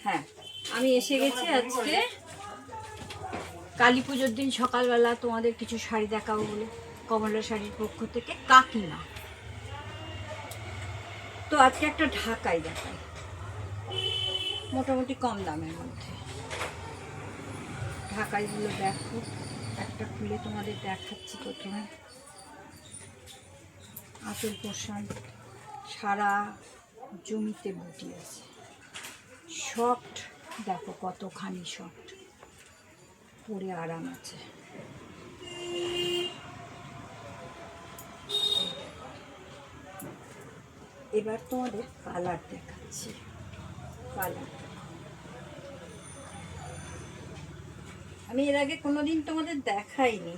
হ্যাঁ, আমি এসে গেছি আজকে কালী পুজোর দিন সকালবেলা তোমাদের কিছু শাড়ি দেখাবো বলে কমলা শাড়ির পক্ষ থেকে কাকিমা। তো আজকে একটা ঢাকাই দেখাই, মোটামুটি কম দামের মধ্যে। ঢাকাইগুলো দেখো, একটা খুলে তোমাদের দেখাচ্ছি। প্রথমে আঁচল পোষণ, সারা জমিতে বুটি আছে, সফট দেখো কতখানি সফট, পরে আরাম আছে। এবার তোমাদের কালার দেখাচ্ছি। কালার আমি এর আগে কোনোদিন তোমাদের দেখাইনি।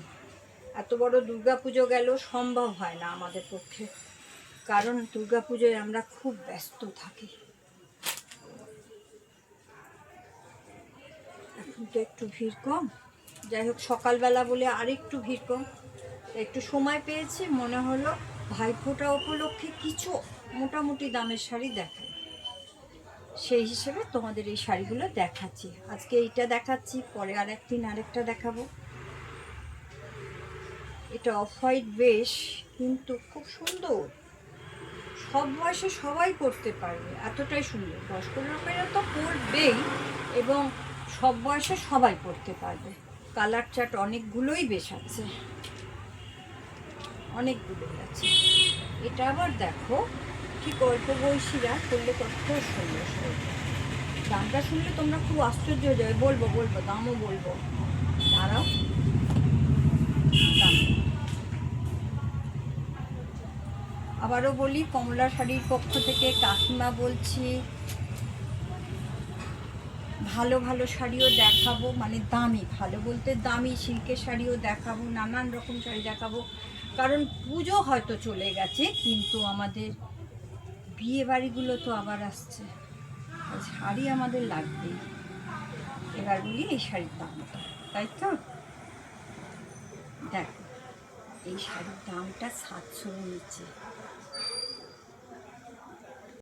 এত বড় দুর্গাপুজো গেল, সম্ভব হয় না আমাদের পক্ষে, কারণ দুর্গাপুজোয় আমরা খুব ব্যস্ত থাকি। এখন তো একটু ভিড় কম, যাই হোক সকালবেলা বলে আর একটু ভিড় কম, একটু সময় পেয়েছি, মনে হলো ভাইফোঁটা উপলক্ষে কিছু মোটামুটি দামের শাড়ি দেখাই, সেই হিসেবে তোমাদের এই শাড়িগুলো দেখাচ্ছি। আজকে এইটা দেখাচ্ছি, পরে আর একদিন আরেকটা দেখাবো। এটা অফ হোয়াইট বেশ, কিন্তু খুব সুন্দর, সব বয়সে সবাই পরতে পারবে, এতটাই সুন্দর। 10-15 তো পরবেই, এবং সব বয়সে সবাই পরতে পারবে। কালার চার্ট অনেকগুলোই বেশ আছে, অনেকগুলোই আছে। এটা আবার দেখো, ঠিক অল্প বয়সীরা করলে কত সুন্দর শাড়িটা। দামটা শুনলে তোমরা খুব আশ্চর্য হয়ে যাবে, বলবো দামও বলবো, দাঁড়াও। দাম আবারও বলি, কমলা শাড়ির পক্ষ থেকে কাকিমা বলছি, ভালো ভালো শাড়িও দেখাবো, মানে দামি, ভালো বলতে দামি সিল্কের শাড়িও দেখাবো, নানান রকম শাড়ি দেখাবো। কারণ পুজো হয়তো চলে গেছে, কিন্তু আমাদের বিয়ে বাড়িগুলো তো আবার আসছে, শাড়ি আমাদের লাগবেই। এবার বলি এই শাড়ির দামটা, তাই তো দেখো, এই শাড়ির দামটা 700-র নিচে,